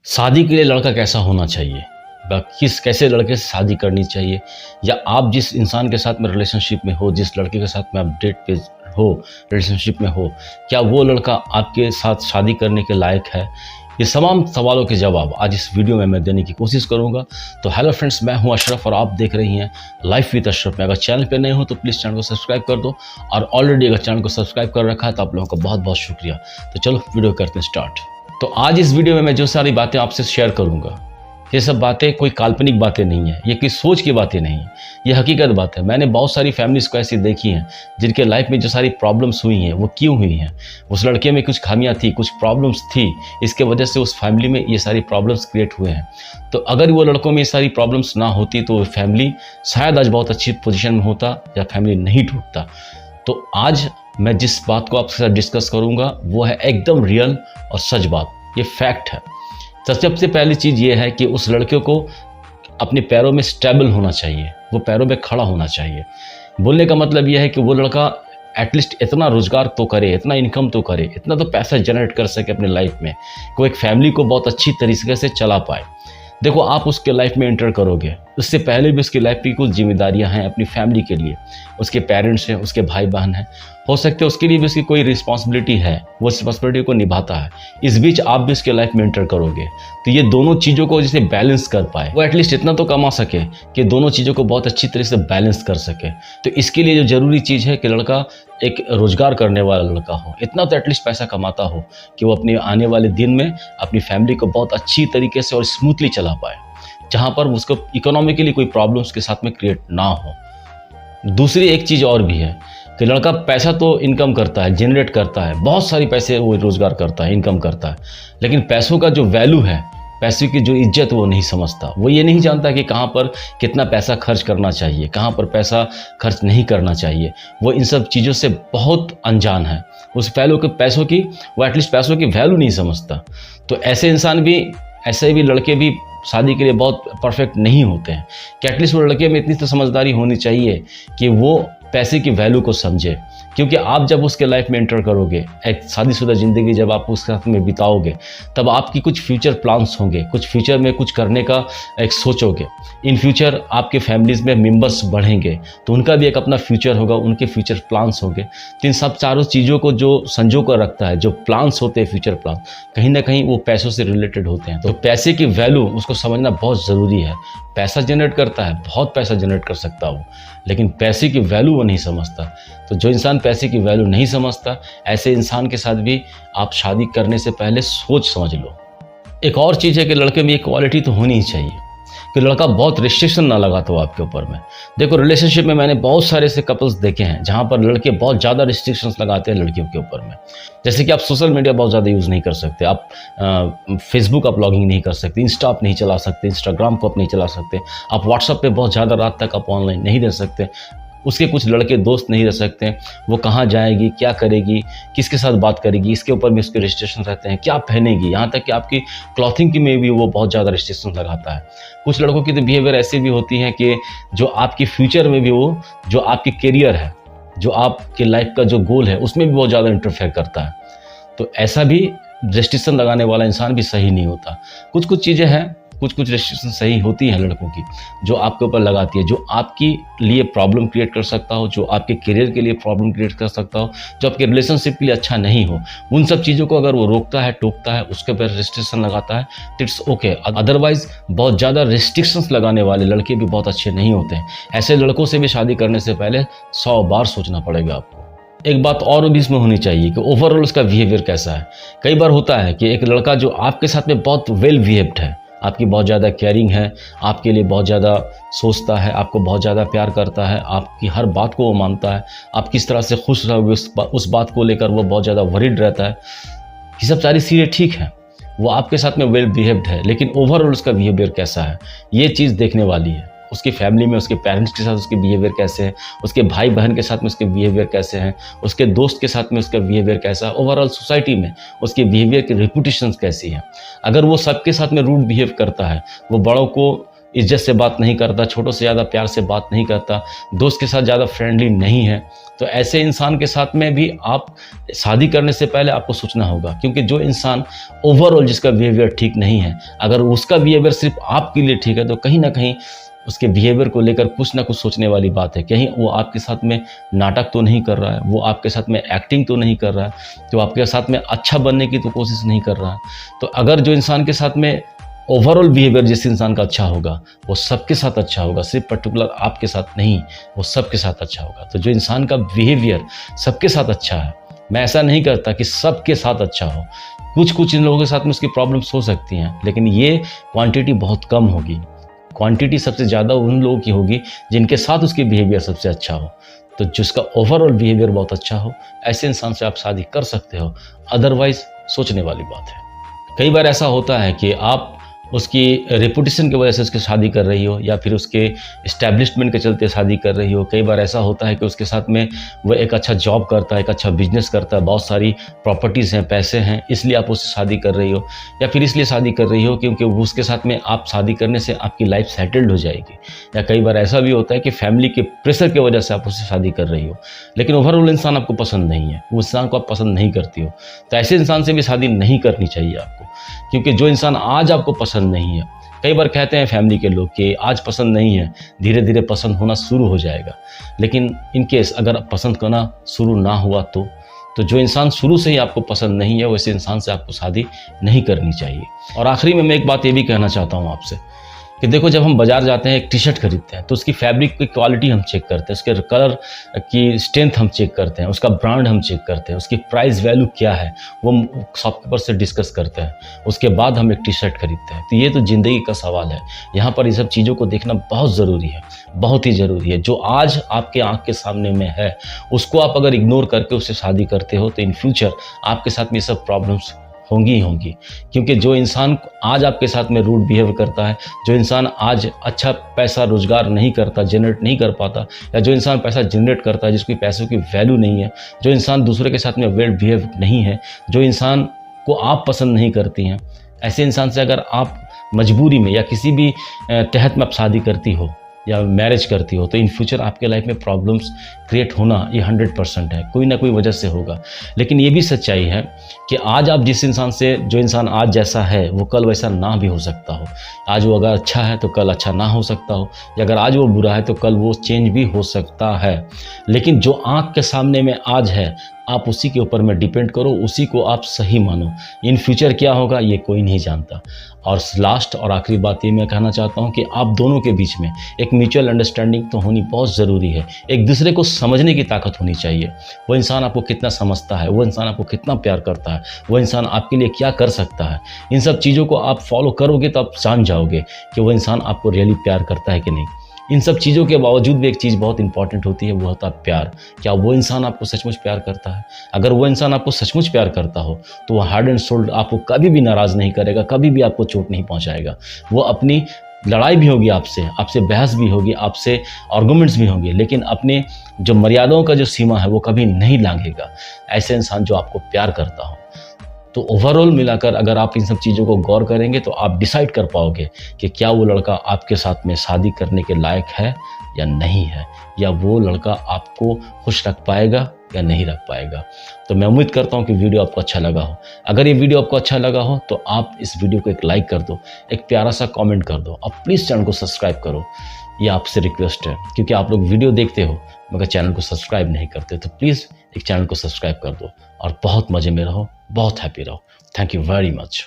शादी के लिए लड़का कैसा होना चाहिए, किस कैसे लड़के से शादी करनी चाहिए, या आप जिस इंसान के साथ में रिलेशनशिप में हो, जिस लड़के के साथ में आप डेट पे हो, रिलेशनशिप में हो, क्या वो लड़का आपके साथ शादी करने के लायक है। ये तमाम सवालों के जवाब आज इस वीडियो में मैं देने की कोशिश करूंगा। तो हेलो फ्रेंड्स, मैं हूं अशरफ और आप देख रही हैं लाइफ विद अशरफ में। अगर चैनल पे नए हो तो प्लीज़ चैनल को सब्सक्राइब कर दो, और ऑलरेडी अगर चैनल को सब्सक्राइब कर रखा है तो आप लोगों का बहुत बहुत शुक्रिया। तो चलो वीडियो करते हैं स्टार्ट। तो आज इस वीडियो में मैं जो सारी बातें आपसे शेयर करूंगा, ये सब बातें कोई काल्पनिक बातें नहीं है, ये कोई सोच की बातें नहीं है, ये हकीकत बात है। मैंने बहुत सारी फैमिलीज़ को ऐसी देखी हैं जिनके लाइफ में जो सारी प्रॉब्लम्स हुई हैं वो क्यों हुई हैं। उस लड़के में कुछ खामियां थी, कुछ प्रॉब्लम्स थी, इसके वजह से उस फैमिली में ये सारी प्रॉब्लम्स क्रिएट हुए हैं। तो अगर वो लड़कों में ये सारी प्रॉब्लम्स ना होती तो फैमिली शायद आज बहुत अच्छी पोजीशन में होता या फैमिली नहीं टूटता। तो आज मैं जिस बात को आपके साथ डिस्कस करूंगा वो है एकदम रियल और सच बात, ये फैक्ट है। सबसे पहली चीज़ ये है कि उस लड़के को अपने पैरों में स्टेबल होना चाहिए, वो पैरों में खड़ा होना चाहिए। बोलने का मतलब ये है कि वो लड़का एटलीस्ट इतना रोजगार तो करे, इतना इनकम तो करे, इतना तो पैसा जनरेट कर सके अपने लाइफ में कि वो एक फैमिली को बहुत अच्छी तरीके से चला पाए। देखो, आप उसके लाइफ में एंटर करोगे, उससे पहले भी उसकी लाइफ की कुछ जिम्मेदारियां हैं अपनी फैमिली के लिए। उसके पेरेंट्स हैं, उसके भाई बहन हैं, हो सकते हैं उसके लिए भी उसकी कोई रिस्पॉन्सिबिलिटी है, वो रिस्पॉन्सिबिलिटी को निभाता है। इस बीच आप भी उसके लाइफ में एंटर करोगे, तो ये दोनों चीज़ों को जैसे बैलेंस कर पाए, वो एटलीस्ट इतना तो कमा सके कि दोनों चीज़ों को बहुत अच्छी तरह से बैलेंस कर सके। तो इसके लिए जो ज़रूरी चीज़ है कि लड़का एक रोजगार करने वाला लड़का हो, इतना तो एटलीस्ट पैसा कमाता हो कि वो अपने आने वाले दिन में अपनी फैमिली को बहुत अच्छी तरीके से और स्मूथली चला पाए, जहाँ पर उसको इकोनॉमिकली कोई प्रॉब्लम उसके साथ में क्रिएट ना हो। दूसरी एक चीज़ और भी है कि लड़का पैसा तो इनकम करता है, जनरेट करता है, बहुत सारी पैसे वो रोजगार करता है, इनकम करता है, लेकिन पैसों का जो वैल्यू है, पैसे की जो इज्जत वो नहीं समझता। वो ये नहीं जानता कि कहाँ पर कितना पैसा खर्च करना चाहिए, कहाँ पर पैसा खर्च नहीं करना चाहिए। वो इन सब चीज़ों से बहुत अनजान है। उस पैसों की वो एटलीस्ट पैसों की वैल्यू नहीं समझता। तो ऐसे इंसान भी, ऐसे भी लड़के भी शादी के लिए बहुत परफेक्ट नहीं होते हैं कि एटलीस्ट वो लड़के में इतनी तो समझदारी होनी चाहिए कि वो पैसे की वैल्यू को समझे। क्योंकि आप जब उसके लाइफ में एंटर करोगे, एक शादीशुदा ज़िंदगी जब आप उसके साथ में बिताओगे, तब आपकी कुछ फ्यूचर प्लान्स होंगे, कुछ फ्यूचर में कुछ करने का एक सोचोगे। इन फ्यूचर आपके फैमिलीज़ में मेंबर्स बढ़ेंगे तो उनका भी एक अपना फ्यूचर होगा, उनके फ्यूचर प्लान्स होंगे। तो इन सब चारों चीज़ों को जो संजो कर रखता है, जो प्लान्स होते हैं, फ्यूचर प्लान, कहीं ना कहीं वो पैसों से रिलेटेड होते हैं। तो पैसे की वैल्यू उसको समझना बहुत ज़रूरी है। पैसा जनरेट करता है, बहुत पैसा जनरेट कर सकता है वो, लेकिन पैसे की वैल्यू वो नहीं समझता। तो जो इंसान पैसे की वैल्यू नहीं समझता, ऐसे इंसान के साथ भी आप शादी करने से पहले सोच समझ लो। एक और चीज़ है कि लड़के में एक क्वालिटी तो होनी ही चाहिए कि लड़का बहुत रिस्ट्रिक्शन ना लगाता हो आपके ऊपर में। देखो, रिलेशनशिप में मैंने बहुत सारे ऐसे कपल्स देखे हैं जहाँ पर लड़के बहुत ज़्यादा रिस्ट्रिक्शंस लगाते हैं लड़कियों के ऊपर में। जैसे कि आप सोशल मीडिया बहुत ज़्यादा यूज़ नहीं कर सकते, आप फेसबुक आप लॉगिंग नहीं कर सकते, इंस्टा आप नहीं चला सकते, इंस्टाग्राम को आप नहीं चला सकते, आप व्हाट्सअप पे बहुत ज़्यादा रात तक आप ऑनलाइन नहीं रह सकते, उसके कुछ लड़के दोस्त नहीं रह सकते, वो कहाँ जाएगी, क्या करेगी, किसके साथ बात करेगी, इसके ऊपर भी उसके रिस्ट्रिक्शन रहते हैं, क्या पहनेगी, यहाँ तक कि आपकी क्लॉथिंग की में भी वो बहुत ज़्यादा रिस्ट्रिक्शन लगाता है। कुछ लड़कों की तो बिहेवियर ऐसी भी होती है कि जो आपकी फ्यूचर में भी, वो जो आपकी करियर है, जो आपके लाइफ का जो गोल है, उसमें भी बहुत ज़्यादा इंटरफेयर करता है। तो ऐसा भी रिस्ट्रिक्शन लगाने वाला इंसान भी सही नहीं होता। कुछ चीज़ें हैं, कुछ रिस्ट्रिक्शन सही होती हैं लड़कों की, जो आपके ऊपर लगाती है, जो आपके लिए प्रॉब्लम क्रिएट कर सकता हो, जो आपके करियर के लिए प्रॉब्लम क्रिएट कर सकता हो, जो आपके रिलेशनशिप के लिए अच्छा नहीं हो। उन सब चीज़ों को अगर वो रोकता है, टोकता है, उसके ऊपर रिस्ट्रिक्शन लगाता है, इट्स ओके। अदरवाइज बहुत ज़्यादा रिस्ट्रिक्शंस लगाने वाले लड़के भी बहुत अच्छे नहीं होते हैं। ऐसे लड़कों से भी शादी करने से पहले 100 बार सोचना पड़ेगा आपको। एक बात और भी इसमें होनी चाहिए कि ओवरऑल उसका बिहेवियर कैसा है। कई बार होता है कि एक लड़का जो आपके साथ में बहुत वेल बिहेव्ड है, आपकी बहुत ज़्यादा केयरिंग है, आपके लिए बहुत ज़्यादा सोचता है, आपको बहुत ज़्यादा प्यार करता है, आपकी हर बात को वो मानता है, आप किस तरह से खुश रहोगे उस बात को लेकर वो बहुत ज़्यादा वरीड रहता है। ये सब सारी चीज़ें ठीक है, वो आपके साथ में वेल बिहेव्ड है, लेकिन ओवरऑल उसका बिहेवियर कैसा है, ये चीज़ देखने वाली है। उसकी फैमिली में उसके पेरेंट्स के साथ उसके बिहेवियर कैसे है, उसके भाई बहन के साथ में उसके बिहेवियर कैसे हैं, उसके दोस्त के साथ में उसका बिहेवियर कैसा है, ओवरऑल सोसाइटी में उसके बिहेवियर की रेपुटेशन कैसी है। अगर वो सबके साथ में रूड बिहेव करता है, वो बड़ों को इज्जत से बात नहीं करता, छोटों से ज़्यादा प्यार से बात नहीं करता, दोस्त के साथ ज़्यादा फ्रेंडली नहीं है, तो ऐसे इंसान के साथ में भी आप शादी करने से पहले आपको सोचना होगा। क्योंकि जो इंसान ओवरऑल जिसका बिहेवियर ठीक नहीं है, अगर उसका बिहेवियर सिर्फ आपके लिए ठीक है, तो कहीं ना कहीं उसके बिहेवियर को लेकर कुछ ना कुछ सोचने वाली बात है। कहीं वो आपके साथ में नाटक तो नहीं कर रहा है, वो आपके साथ में एक्टिंग तो नहीं कर रहा है, तो आपके साथ में अच्छा बनने की तो कोशिश नहीं कर रहा है। तो अगर जो इंसान के साथ में ओवरऑल बिहेवियर जिस इंसान का अच्छा होगा, वो सबके साथ अच्छा होगा, सिर्फ पर्टिकुलर आपके साथ नहीं, वो सबके साथ अच्छा होगा। तो जो इंसान का बिहेवियर सबके साथ अच्छा है, मैं ऐसा नहीं करता कि सबके साथ अच्छा हो, कुछ कुछ इन लोगों के साथ में उसकी प्रॉब्लम्स हो सकती हैं, लेकिन ये क्वांटिटी बहुत कम होगी। क्वांटिटी सबसे ज़्यादा उन लोगों की होगी जिनके साथ उसकी बिहेवियर सबसे अच्छा हो। तो जिसका ओवरऑल बिहेवियर बहुत अच्छा हो, ऐसे इंसान से आप शादी कर सकते हो, अदरवाइज सोचने वाली बात है। कई बार ऐसा होता है कि आप उसकी रेपुटेशन की वजह से उसकी शादी कर रही हो, या फिर उसके इस्टेब्लिशमेंट के चलते शादी कर रही हो। कई बार ऐसा होता है कि उसके साथ में वो एक अच्छा जॉब करता है, एक अच्छा बिजनेस करता है, बहुत सारी प्रॉपर्टीज़ हैं, पैसे हैं, इसलिए आप उससे शादी कर रही हो। या फिर इसलिए शादी कर रही हो क्योंकि उसके साथ में आप शादी करने से आपकी लाइफ सेटल्ड हो जाएगी। या कई बार ऐसा भी होता है कि फैमिली के प्रेशर की वजह से आप उससे शादी कर रही हो, लेकिन ओवरऑल इंसान आपको पसंद नहीं है, उस इंसान को आप पसंद नहीं करती हो। तो ऐसे इंसान से भी शादी नहीं करनी चाहिए आपको। क्योंकि जो इंसान आज आपको पसंद नहीं है, कई बार कहते हैं फैमिली के लोग कि आज पसंद नहीं है, धीरे धीरे पसंद होना शुरू हो जाएगा। लेकिन इन केस अगर पसंद करना शुरू ना हुआ तो जो इंसान शुरू से ही आपको पसंद नहीं है, वैसे इंसान से आपको शादी नहीं करनी चाहिए। और आखिरी में मैं एक बात ये भी कहना चाहता हूँ आपसे कि देखो, जब हम बाजार जाते हैं, एक टी शर्ट खरीदते हैं, तो उसकी फैब्रिक की क्वालिटी हम चेक करते हैं, उसके कलर की स्ट्रेंथ हम चेक करते हैं, उसका ब्रांड हम चेक करते हैं, उसकी प्राइस वैल्यू क्या है वो शॉपकीपर से डिस्कस करते हैं, उसके बाद हम एक टी शर्ट खरीदते हैं। तो ये तो ज़िंदगी का सवाल है, यहाँ पर ये सब चीज़ों को देखना बहुत ज़रूरी है, बहुत ही ज़रूरी है। जो आज आपके आँख के सामने में है, उसको आप अगर इग्नोर करके उससे शादी करते हो, तो इन फ्यूचर आपके साथ में ये सब प्रॉब्लम्स होंगी ही होंगी। क्योंकि जो इंसान आज आपके साथ में रूड बिहेव करता है, जो इंसान आज अच्छा पैसा रोजगार नहीं करता, जनरेट नहीं कर पाता, या जो इंसान पैसा जनरेट करता है जिसकी पैसों की वैल्यू नहीं है, जो इंसान दूसरे के साथ में वेल बिहेव नहीं है, जो इंसान को आप पसंद नहीं करती हैं, ऐसे इंसान से अगर आप मजबूरी में या किसी भी तहत में आप शादी करती हो या मैरिज करती हो, तो इन फ्यूचर आपके लाइफ में प्रॉब्लम्स क्रिएट होना ये 100% है, कोई ना कोई वजह से होगा। लेकिन ये भी सच्चाई है कि आज आप जिस इंसान से, जो इंसान आज जैसा है वो कल वैसा ना भी हो सकता हो। आज वो अगर अच्छा है तो कल अच्छा ना हो सकता हो, या अगर आज वो बुरा है तो कल वो चेंज भी हो सकता है। लेकिन जो आँख के सामने में आज है, आप उसी के ऊपर में डिपेंड करो, उसी को आप सही मानो। इन फ्यूचर क्या होगा ये कोई नहीं जानता। और लास्ट और आखिरी बात ये मैं कहना चाहता हूँ कि आप दोनों के बीच में एक म्यूचुअल अंडरस्टैंडिंग तो होनी बहुत ज़रूरी है। एक दूसरे को समझने की ताकत होनी चाहिए। वो इंसान आपको कितना समझता है, वो इंसान आपको कितना प्यार करता है, वो इंसान आपके लिए क्या कर सकता है, इन सब चीज़ों को आप फॉलो करोगे तो आप जान जाओगे कि वो इंसान आपको रियली प्यार करता है कि नहीं। इन सब चीज़ों के बावजूद भी एक चीज़ बहुत इंपॉर्टेंट होती है, वो होता है प्यार। क्या वो इंसान आपको सचमुच प्यार करता है? अगर वो इंसान आपको सचमुच प्यार करता हो तो वो हार्ड एंड सोल्ड आपको कभी भी नाराज़ नहीं करेगा, कभी भी आपको चोट नहीं पहुंचाएगा। वो अपनी लड़ाई भी होगी आपसे बहस भी होगी, आपसे आर्गुमेंट्स भी होंगे, लेकिन अपने जो मर्यादाओं का जो सीमा है वो कभी नहीं लांघेगा। ऐसे इंसान जो आपको प्यार करता हो। तो ओवरऑल मिलाकर अगर आप इन सब चीज़ों को गौर करेंगे तो आप डिसाइड कर पाओगे कि क्या वो लड़का आपके साथ में शादी करने के लायक है या नहीं है, या वो लड़का आपको खुश रख पाएगा या नहीं रख पाएगा। तो मैं उम्मीद करता हूँ कि वीडियो आपको अच्छा लगा हो। अगर ये वीडियो आपको अच्छा लगा हो तो आप इस वीडियो को एक लाइक कर दो, एक प्यारा सा कमेंट कर दो, और प्लीज़ चैनल को सब्सक्राइब करो। ये आपसे रिक्वेस्ट है, क्योंकि आप लोग वीडियो देखते हो मगर चैनल को सब्सक्राइब नहीं करते। तो प्लीज़ एक चैनल को सब्सक्राइब कर दो और बहुत मज़े में रहो, बहुत हैप्पी रहो। Thank you very much.